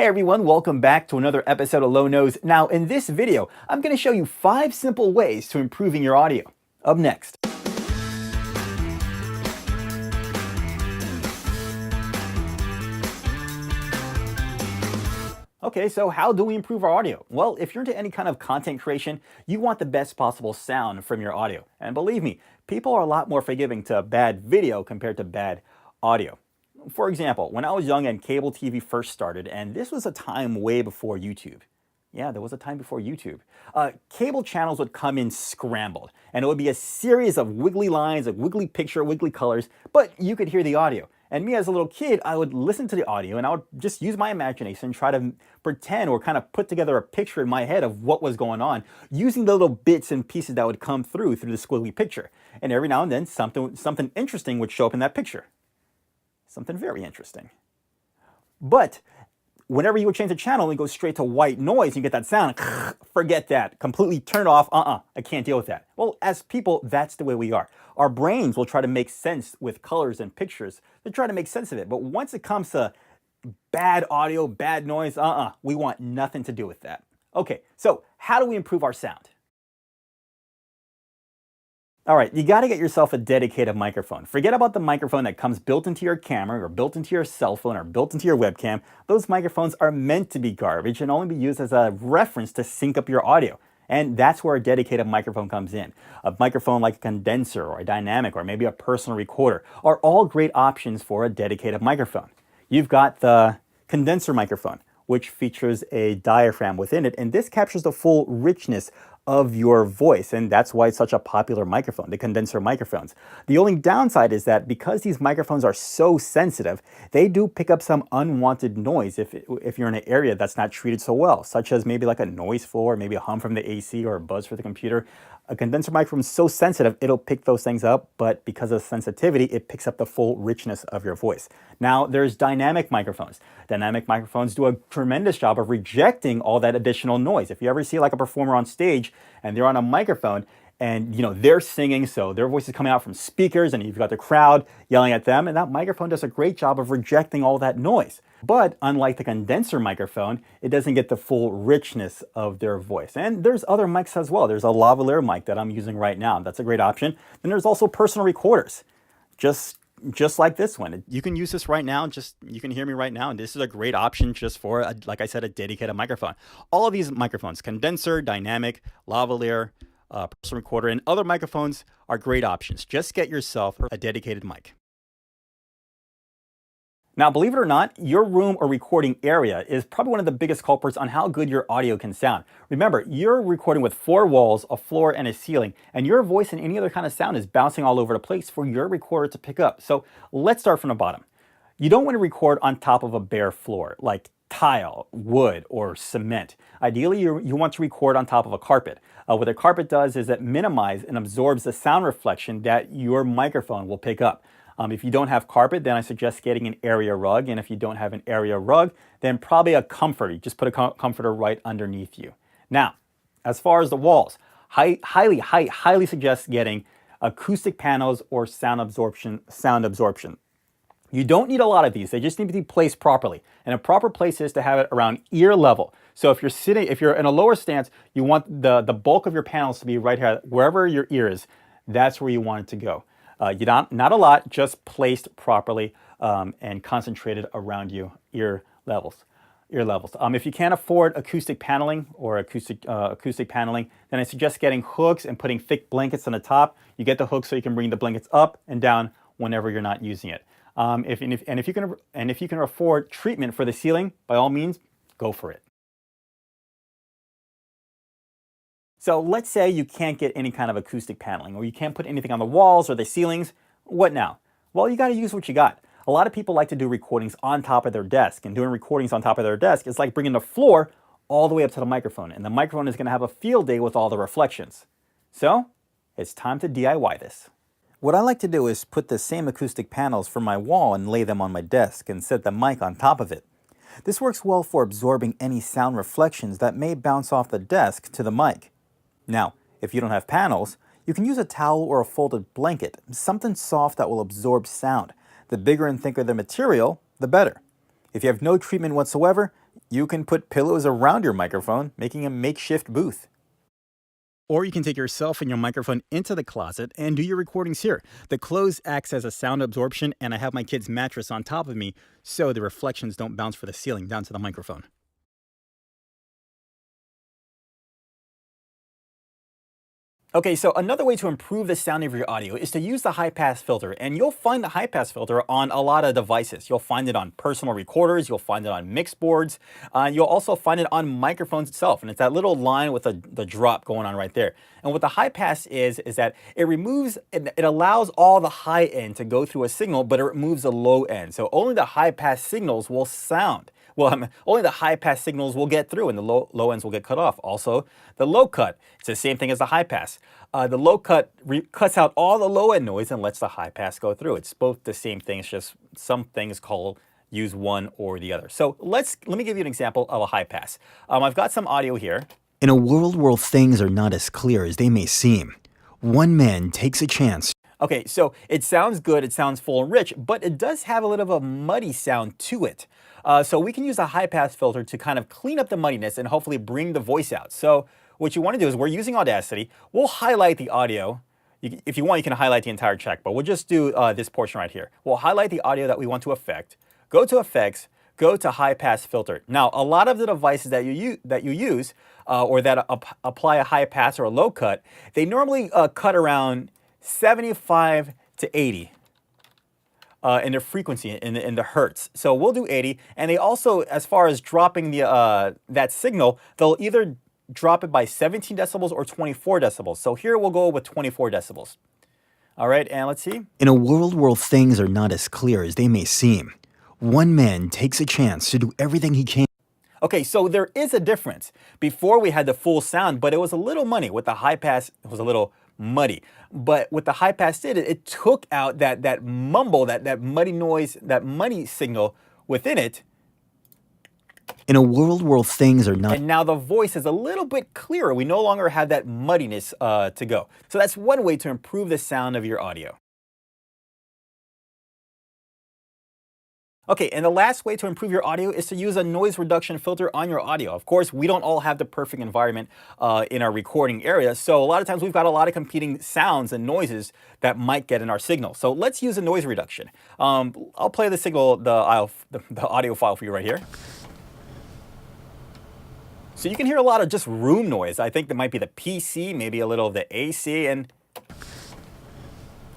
Hey everyone, welcome back to another episode of Low Nose. Now in this video, I'm going to show you 5 simple ways to improving your audio. Up next. Okay, so how do we improve our audio? Well, if you're into any kind of content creation, you want the best possible sound from your audio. And believe me, people are a lot more forgiving to bad video compared to bad audio. For example, when I was young and cable TV first started, and this was a time way before YouTube. Yeah, there was a time before YouTube. Cable channels would come in scrambled, and it would be a series of wiggly lines, a wiggly picture, wiggly colors, but you could hear the audio. And me as a little kid, I would listen to the audio and I would just use my imagination, try to pretend or kind of put together a picture in my head of what was going on, using the little bits and pieces that would come through the squiggly picture. And every now and then, something interesting would show up in that picture. Something very interesting. But whenever you would change the channel and go straight to white noise, you get that sound, forget that. Completely turn it off. I can't deal with that. Well, as people, that's the way we are. Our brains will try to make sense with colors and pictures. They try to make sense of it. But once it comes to bad audio, bad noise, we want nothing to do with that. Okay, so how do we improve our sound? All right, you got to get yourself a dedicated microphone. Forget about the microphone that comes built into your camera or built into your cell phone or built into your webcam. Those microphones are meant to be garbage and only be used as a reference to sync up your audio. And that's where a dedicated microphone comes in. A microphone like a condenser or a dynamic or maybe a personal recorder are all great options for a dedicated microphone. You've got the condenser microphone, which features a diaphragm within it, and this captures the full richness of your voice, and that's why it's such a popular microphone, the condenser microphones. The only downside is that because these microphones are so sensitive, they do pick up some unwanted noise if you're in an area that's not treated so well, such as maybe like a noise floor, maybe a hum from the AC or a buzz for the computer. A condenser microphone is so sensitive, it'll pick those things up, but because of sensitivity, it picks up the full richness of your voice. Now, there's dynamic microphones. Dynamic microphones do a tremendous job of rejecting all that additional noise. If you ever see like a performer on stage and they're on a microphone and they're singing, so their voice is coming out from speakers and you've got the crowd yelling at them, and that microphone does a great job of rejecting all that noise. But unlike the condenser microphone, it doesn't get the full richness of their voice. And there's other mics as well. There's a lavalier mic that I'm using right now. That's a great option. Then there's also personal recorders. Just like this one. You can use this right now, you can hear me right now, and this is a great option just for, like I said, a dedicated microphone. All of these microphones, condenser, dynamic, lavalier, personal recorder, and other microphones are great options. Just get yourself a dedicated mic. Now, believe it or not, your room or recording area is probably one of the biggest culprits on how good your audio can sound. Remember, you're recording with 4 walls, a floor, and a ceiling, and your voice and any other kind of sound is bouncing all over the place for your recorder to pick up. So let's start from the bottom. You don't want to record on top of a bare floor, like tile, wood, or cement. Ideally, you want to record on top of a carpet. What a carpet does is it minimizes and absorbs the sound reflection that your microphone will pick up. If you don't have carpet, then I suggest getting an area rug. And if you don't have an area rug, then probably a comforter. You just put a comforter right underneath you. Now, as far as the walls, highly suggest getting acoustic panels or sound absorption. You don't need a lot of these. They just need to be placed properly. And a proper place is to have it around ear level. So if you're in a lower stance, you want the bulk of your panels to be right here, wherever your ear is. That's where you want it to go. Not a lot, just placed properly and concentrated around you, ear levels. If you can't afford acoustic paneling or acoustic paneling, then I suggest getting hooks and putting thick blankets on the top. You get the hooks so you can bring the blankets up and down whenever you're not using it. If you can afford treatment for the ceiling, by all means, go for it. So let's say you can't get any kind of acoustic paneling, or you can't put anything on the walls or the ceilings. What now? Well, you got to use what you got. A lot of people like to do recordings on top of their desk, and doing recordings on top of their desk is like bringing the floor all the way up to the microphone, and the microphone is going to have a field day with all the reflections. So it's time to DIY this. What I like to do is put the same acoustic panels from my wall and lay them on my desk and set the mic on top of it. This works well for absorbing any sound reflections that may bounce off the desk to the mic. Now, if you don't have panels, you can use a towel or a folded blanket, something soft that will absorb sound. The bigger and thicker the material, the better. If you have no treatment whatsoever, You can put pillows around your microphone, making a makeshift booth. Or you can take yourself and your microphone into the closet and do your recordings here. The clothes acts as a sound absorption, and I have my kid's mattress on top of me so the reflections don't bounce from the ceiling down to the microphone. Okay, so another way to improve the sound of your audio is to use the high pass filter, and you'll find the high pass filter on a lot of devices. You'll find it on personal recorders, you'll find it on mix boards, you'll also find it on microphones itself, and it's that little line with the drop going on right there. And what the high pass is that it allows all the high end to go through a signal, but it removes the low end. So only the high pass signals will sound. Well, only the high pass signals will get through and the low ends will get cut off. Also, the low cut, it's the same thing as the high pass. The low cut cuts out all the low end noise and lets the high pass go through. It's both the same thing, it's just some things use one or the other. So let me give you an example of a high pass. I've got some audio here. In a world where things are not as clear as they may seem, one man takes a chance. Okay, so it sounds good, it sounds full and rich, but it does have a little of a muddy sound to it. So we can use a high pass filter to kind of clean up the muddiness and hopefully bring the voice out. So what you want to do is we're using Audacity. We'll highlight the audio. If you want, you can highlight the entire track, but we'll just do this portion right here. We'll highlight the audio that we want to affect, go to Effects, go to High Pass Filter. Now, a lot of the devices that you use or that apply a high pass or a low cut, they normally cut around 75 to 80. In the frequency, in the hertz. So we'll do 80, and they also, as far as dropping that signal, they'll either drop it by 17 decibels or 24 decibels. So here we'll go with 24 decibels. All right, and let's see. In a world where things are not as clear as they may seem, one man takes a chance to do everything he can. Okay, so there is a difference. Before we had the full sound, but it was a little muddy. With the high pass, it was a little muddy. But what the high pass did, it took out that mumble, that muddy noise, that muddy signal within it. In a world where things are not... And now the voice is a little bit clearer. We no longer have that muddiness to go. So that's one way to improve the sound of your audio. Okay, and the last way to improve your audio is to use a noise reduction filter on your audio. Of course, we don't all have the perfect environment in our recording area, so a lot of times we've got a lot of competing sounds and noises that might get in our signal. So let's use a noise reduction. I'll play the audio file for you right here. So you can hear a lot of just room noise. I think there might be the PC, maybe a little of the AC, and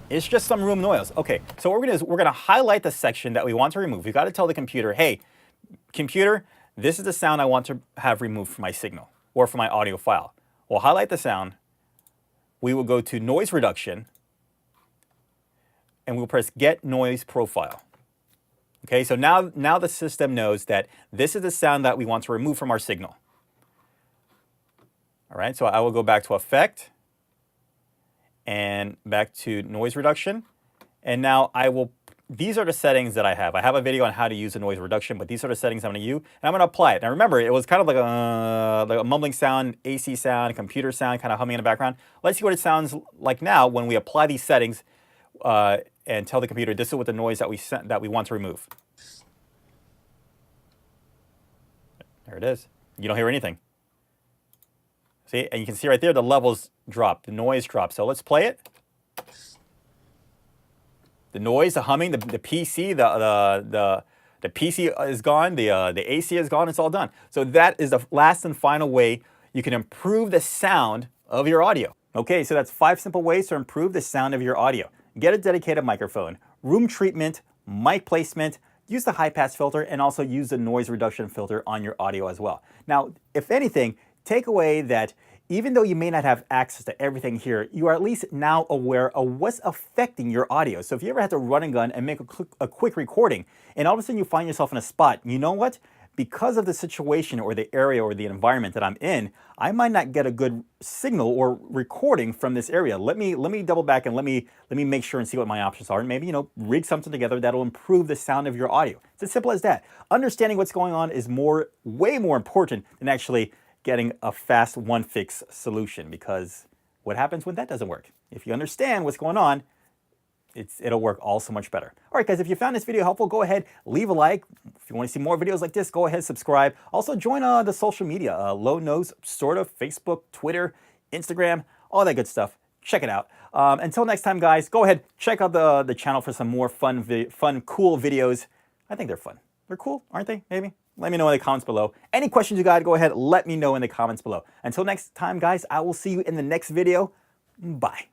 it's just some room noise. Okay, so what we're gonna do is we're gonna highlight the section that we want to remove. We've got to tell the computer, hey, computer, this is the sound I want to have removed from my signal or from my audio file. We'll highlight the sound. We will go to noise reduction and we'll press get noise profile. Okay, so now the system knows that this is the sound that we want to remove from our signal. All right, so I will go back to effect and back to noise reduction. And now these are the settings that I have. I have a video on how to use the noise reduction, but these are the settings I'm going to use, and I'm going to apply it. Now remember, it was kind of like a mumbling sound, AC sound, computer sound, kind of humming in the background. Let's see what it sounds like now when we apply these settings and tell the computer this is what the noise that we want to remove. There it is. You don't hear anything. See, and you can see right there the levels drop, the noise drops. So let's play it. The noise, the humming, the PC, the PC is gone, the AC is gone, it's all done. So that is the last and final way you can improve the sound of your audio. Okay, so that's 5 simple ways to improve the sound of your audio. Get a dedicated microphone, room treatment, mic placement, use the high pass filter, and also use the noise reduction filter on your audio as well. Now, if anything, take away that even though you may not have access to everything here, you are at least now aware of what's affecting your audio. So if you ever had to run and gun and make a quick recording, and all of a sudden you find yourself in a spot, you know what? Because of the situation or the area or the environment that I'm in, I might not get a good signal or recording from this area. Let me double back and let me make sure and see what my options are, and maybe rig something together that'll improve the sound of your audio. It's as simple as that. Understanding what's going on is way more important than actually getting a fast one-fix solution, because what happens when that doesn't work? If you understand what's going on, it'll work all so much better. All right, guys, if you found this video helpful, go ahead, leave a like. If you want to see more videos like this, go ahead, subscribe. Also, join the social media, Low Nose, sort of, Facebook, Twitter, Instagram, all that good stuff. Check it out. Until next time, guys, go ahead, check out the channel for some more fun, cool videos. I think they're fun. They're cool, aren't they? Maybe? Let me know in the comments below. Any questions you got, go ahead, let me know in the comments below. Until next time, guys, I will see you in the next video. Bye.